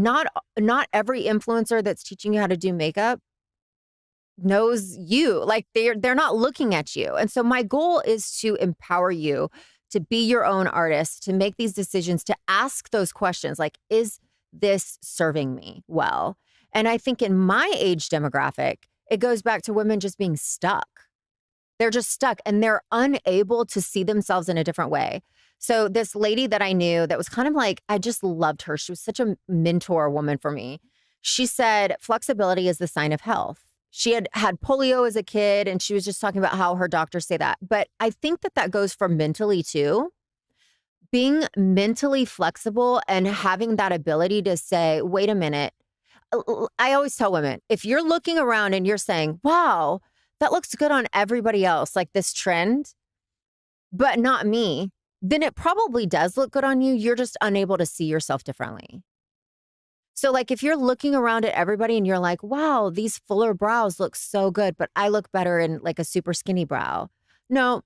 Not every influencer that's teaching you how to do makeup knows you. Like they're not looking at you. And so my goal is to empower you to be your own artist, to make these decisions, to ask those questions like, is this serving me well? And I think in my age demographic, it goes back to women just being stuck. They're just stuck and they're unable to see themselves in a different way. So this lady that I knew that was kind of like, I just loved her. She was such a mentor woman for me. She said, flexibility is the sign of health. She had polio as a kid and she was just talking about how her doctors say that. But I think that goes for mentally too. Being mentally flexible and having that ability to say, wait a minute. I always tell women, if you're looking around and you're saying, wow, that looks good on everybody else, like this trend, but not me, then it probably does look good on you. You're just unable to see yourself differently. So like if you're looking around at everybody and you're like, wow, these fuller brows look so good, but I look better in like a super skinny brow. No,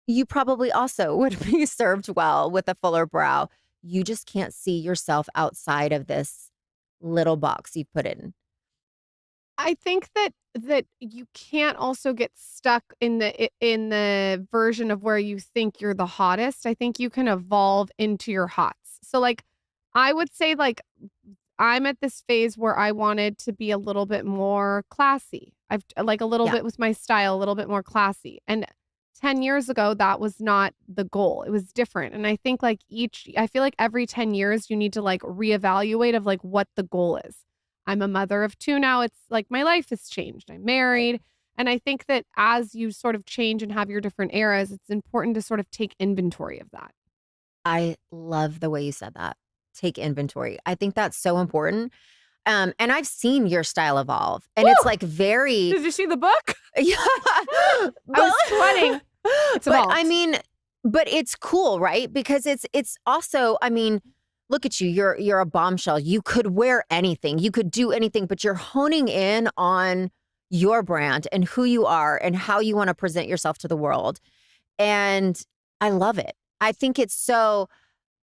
you probably also would be served well with a fuller brow. You just can't see yourself outside of this little box you put in. I think that you can't also get stuck in the version of where you think you're the hottest. I think you can evolve into your hots. So like I would say like I'm at this phase where I wanted to be a little bit more classy. I've like a little bit with my style, a little bit more classy. And 10 years ago, that was not the goal. It was different. And I think like I feel like every 10 years you need to like reevaluate of like what the goal is. I'm a mother of 2 now. It's like my life has changed. I'm married. And I think that as you sort of change and have your different eras, it's important to sort of take inventory of that. I love the way you said that. Take inventory. I think that's so important. And I've seen your style evolve and it's like very. Did you see the book? Yeah. I was sweating. It's evolved. But I mean, but it's cool, right? Because it's also, I mean, look at you. You're a bombshell. You could wear anything. You could do anything, but you're honing in on your brand and who you are and how you want to present yourself to the world. And I love it. I think it's so.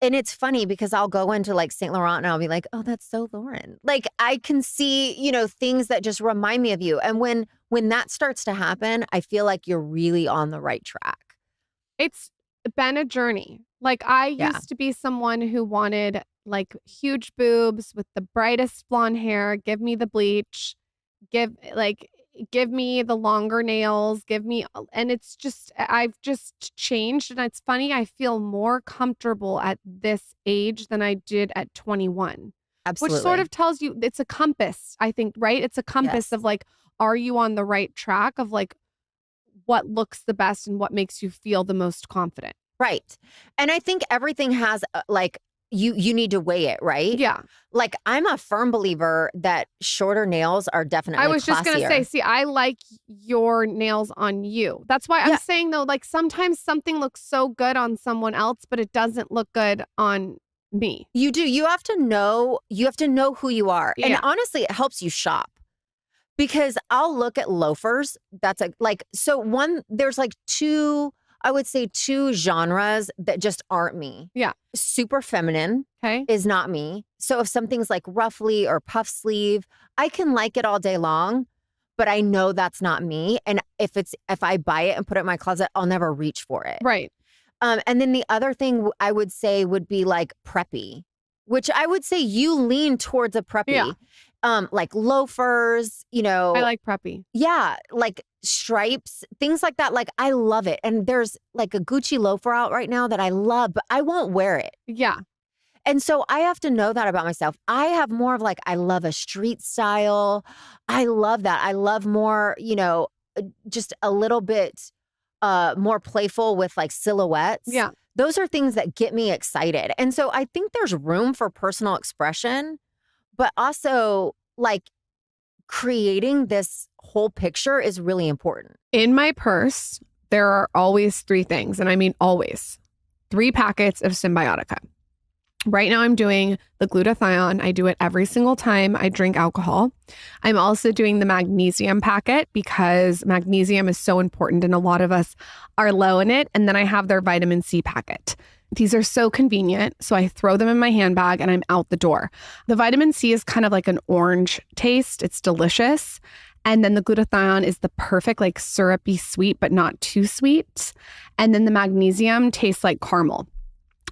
And it's funny because I'll go into like St. Laurent and I'll be like, oh, that's so Lauren. Like I can see, things that just remind me of you. And when that starts to happen, I feel like you're really on the right track. It's been a journey. Like I used to be someone who wanted like huge boobs with the brightest blonde hair, give me the bleach, give me the longer nails, and it's just, I've just changed. And it's funny, I feel more comfortable at this age than I did at 21. Absolutely. Which sort of tells you it's a compass, I think, right? It's a compass of like, are you on the right track of like what looks the best and what makes you feel the most confident? Right. And I think everything has like, you need to weigh it, right? Yeah. Like I'm a firm believer that shorter nails are definitely I was just going to classier. say, see, I like your nails on you. That's why I'm saying though, like sometimes something looks so good on someone else, but it doesn't look good on me. You do. You have to know who you are. Yeah. And honestly, it helps you shop. Because I'll look at loafers. That's there's like two genres that just aren't me. Yeah. Super feminine is not me. So if something's like ruffly or puff sleeve, I can like it all day long, but I know that's not me. And if I buy it and put it in my closet, I'll never reach for it. Right. And then the other thing I would say would be like preppy, which I would say you lean towards a preppy. Yeah. Like loafers, I like preppy. Yeah, like stripes, things like that. Like I love it. And there's like a Gucci loafer out right now that I love, but I won't wear it. Yeah. And so I have to know that about myself. I have more of like, I love a street style. I love that. I love more, just a little bit more playful with like silhouettes. Yeah. Those are things that get me excited. And so I think there's room for personal expression. But also, like, creating this whole picture is really important. In my purse, there are always 3 things, and I mean always. 3 packets of Symbiotica. Right now, I'm doing the glutathione. I do it every single time I drink alcohol. I'm also doing the magnesium packet because magnesium is so important, and a lot of us are low in it. And then I have their vitamin C packet. These are so convenient. So I throw them in my handbag and I'm out the door. The vitamin C is kind of like an orange taste. It's delicious. And then the glutathione is the perfect, like syrupy sweet, but not too sweet. And then the magnesium tastes like caramel.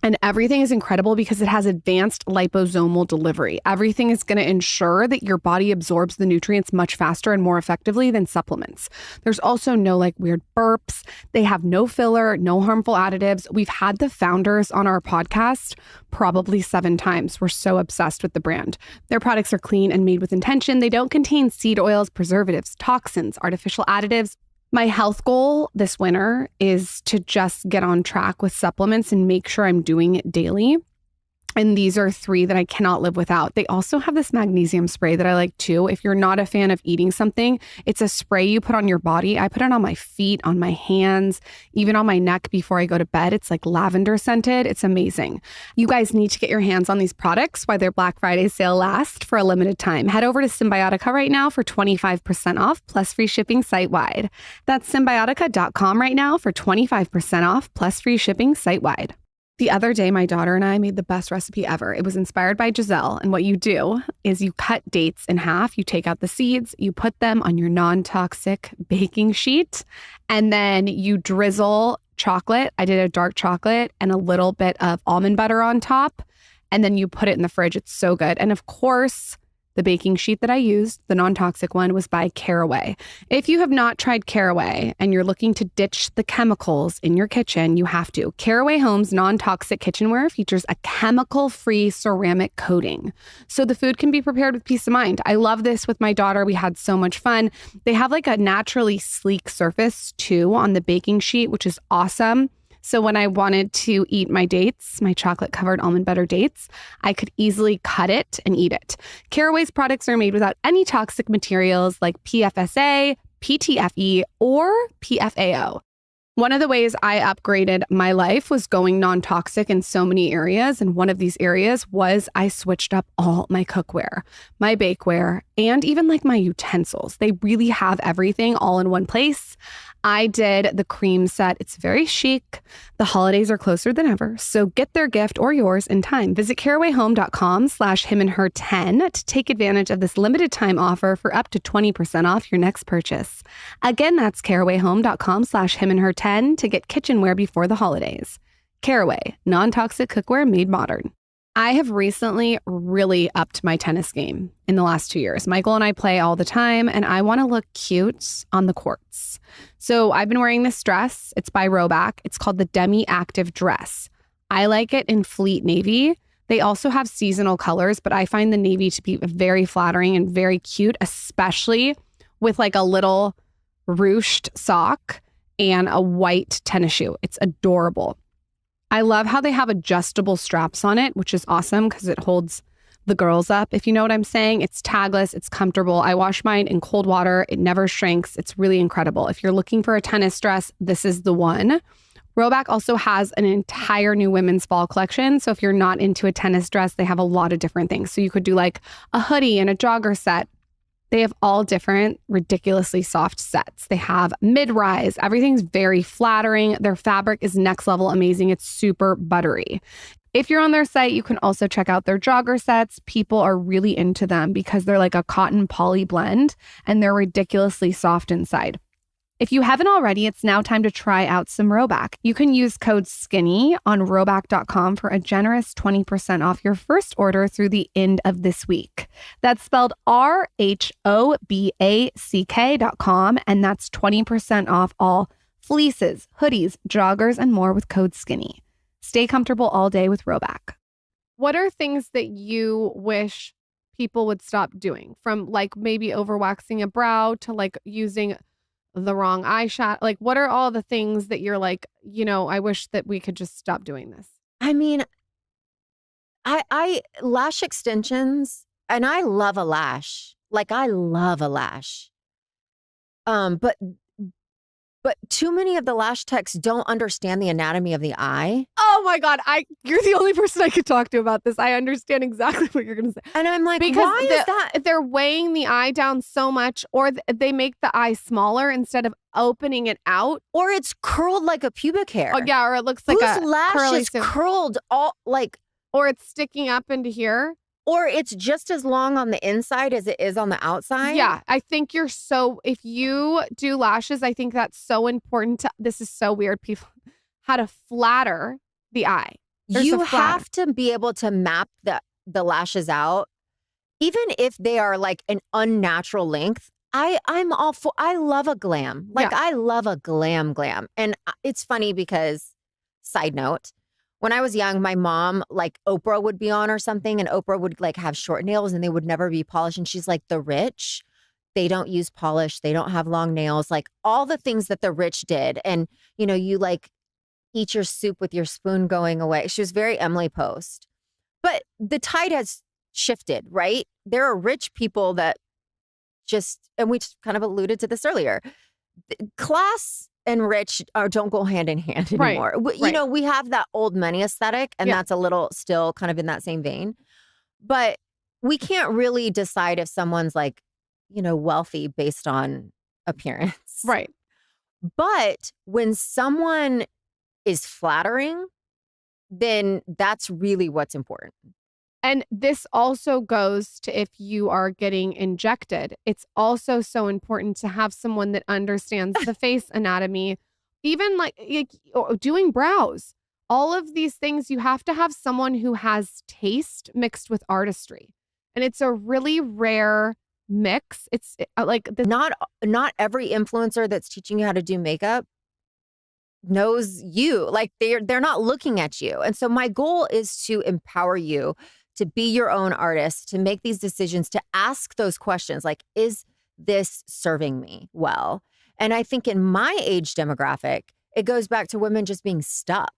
And everything is incredible because it has advanced liposomal delivery. Everything is going to ensure that your body absorbs the nutrients much faster and more effectively than supplements. There's also no like weird burps. They have no filler, no harmful additives. We've had the founders on our podcast probably 7 times. We're so obsessed with the brand. Their products are clean and made with intention. They don't contain seed oils, preservatives, toxins, artificial additives. My health goal this winter is to just get on track with supplements and make sure I'm doing it daily. And these are 3 that I cannot live without. They also have this magnesium spray that I like too. If you're not a fan of eating something, it's a spray you put on your body. I put it on my feet, on my hands, even on my neck before I go to bed. It's like lavender scented. It's amazing. You guys need to get your hands on these products while their Black Friday sale lasts for a limited time. Head over to Symbiotica right now for 25% off plus free shipping site-wide. That's Symbiotica.com right now for 25% off plus free shipping site-wide. The other day, my daughter and I made the best recipe ever. It was inspired by Giselle. And what you do is you cut dates in half. You take out the seeds, you put them on your non-toxic baking sheet, and then you drizzle chocolate. I did a dark chocolate and a little bit of almond butter on top. And then you put it in the fridge. It's so good. And of course, the baking sheet that I used, the non-toxic one, was by Caraway. If you have not tried Caraway and you're looking to ditch the chemicals in your kitchen, you have to. Caraway Home's non-toxic kitchenware features a chemical-free ceramic coating, so the food can be prepared with peace of mind. I love this with my daughter. We had so much fun. They have like a naturally sleek surface too on the baking sheet, which is awesome. So when I wanted to eat my dates, my chocolate-covered almond butter dates, I could easily cut it and eat it. Caraway's products are made without any toxic materials like PFSA, PTFE, or PFAO. One of the ways I upgraded my life was going non-toxic in so many areas. And one of these areas was I switched up all my cookware, my bakeware, and even like my utensils. They really have everything all in one place. I did the cream set. It's very chic. The holidays are closer than ever, so get their gift or yours in time. Visit carawayhome.com/himandher10 to take advantage of this limited time offer for up to 20% off your next purchase. Again, that's carawayhome.com/himandher10 to get kitchenware before the holidays. Caraway, non-toxic cookware made modern. I have recently really upped my tennis game in the last 2 years. Michael and I play all the time, and I want to look cute on the courts. So I've been wearing this dress. It's by Roback. It's called the Demi Active Dress. I like it in Fleet Navy. They also have seasonal colors, but I find the navy to be very flattering and very cute, especially with like a little ruched sock and a white tennis shoe. It's adorable. I love how they have adjustable straps on it, which is awesome because it holds the girls up, if you know what I'm saying. It's tagless. It's comfortable. I wash mine in cold water. It never shrinks. It's really incredible. If you're looking for a tennis dress, this is the one. Roback also has an entire new women's fall collection. So if you're not into a tennis dress, they have a lot of different things. So you could do like a hoodie and a jogger set. They have all different ridiculously soft sets. They have mid-rise. Everything's very flattering. Their fabric is next level amazing. It's super buttery. If you're on their site, you can also check out their jogger sets. People are really into them because they're like a cotton poly blend and they're ridiculously soft inside. If you haven't already, it's now time to try out some Roback. You can use code SKINNY on roback.com for a generous 20% off your first order through the end of this week. That's spelled RHOBACK.com, and that's 20% off all fleeces, hoodies, joggers, and more with code SKINNY. Stay comfortable all day with Roback. What are things that you wish people would stop doing? From like maybe overwaxing a brow to like using the wrong eyeshadow? Like, what are all the things that you're like, you know, I wish that we could just stop doing this? I mean, I lash extensions, and I love a lash. Like, I love a lash. But But too many of the lash techs don't understand the anatomy of the eye. Oh my God. You're the only person I could talk to about this. I understand exactly what you're going to say. And I'm like, Because why is that? they're weighing the eye down so much, or they make the eye smaller instead of opening it out. Or it's curled like a pubic hair. Oh, yeah, or it looks like Whose a lash curly is curled all like, or it's sticking up into here. or it's just as long on the inside as it is on the outside. Yeah, I think if you do lashes, I think that's so important this is so weird, people, how to flatter the eye. You have to be able to map the lashes out, even if they are like an unnatural length. I'm all for, I love a glam. Like, I love a glam. And it's funny because, side note, when I was young, my mom, like Oprah would be on or something, and Oprah would like have short nails and they would never be polished. And she's like, the rich, they don't use polish. They don't have long nails, like all the things that the rich did. And, you know, you like eat your soup with your spoon going away. She was very Emily Post. But the tide has shifted, right? There are rich people that and we just kind of alluded to this earlier, class and rich don't go hand in hand anymore. Right. You know, we have that old money aesthetic, and that's a little still kind of in that same vein. But we can't really decide if someone's like, you know, wealthy based on appearance. Right. But when someone is flattering, then that's really what's important. And this also goes to if you are getting injected. It's also so important to have someone that understands the face anatomy, even like doing brows. All of these things, you have to have someone who has taste mixed with artistry. And it's a really rare mix. It's like not every influencer that's teaching you how to do makeup knows you. Like, they're not looking at you. And so my goal is to empower you to be your own artist, to make these decisions, to ask those questions like, is this serving me well? And I think in my age demographic, it goes back to women just being stuck.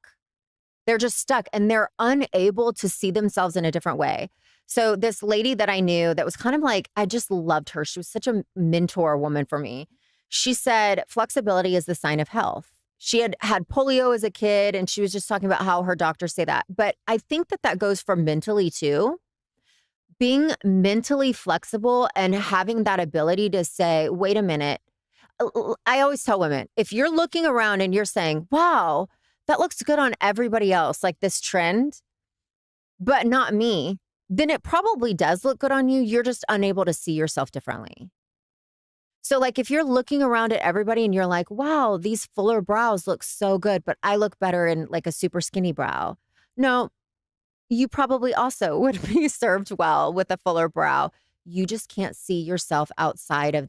They're just stuck and they're unable to see themselves in a different way. So this lady that I knew that was kind of like, I just loved her. She was such a mentor woman for me. She said, flexibility is the sign of health. She had polio as a kid, and she was just talking about how her doctors say that. But I think that goes for mentally too. Being mentally flexible and having that ability to say, wait a minute. I always tell women, if you're looking around and you're saying, wow, that looks good on everybody else, like this trend, but not me, then it probably does look good on you. You're just unable to see yourself differently. So like if you're looking around at everybody and you're like, wow, these fuller brows look so good, but I look better in like a super skinny brow. No, you probably also would be served well with a fuller brow. You just can't see yourself outside of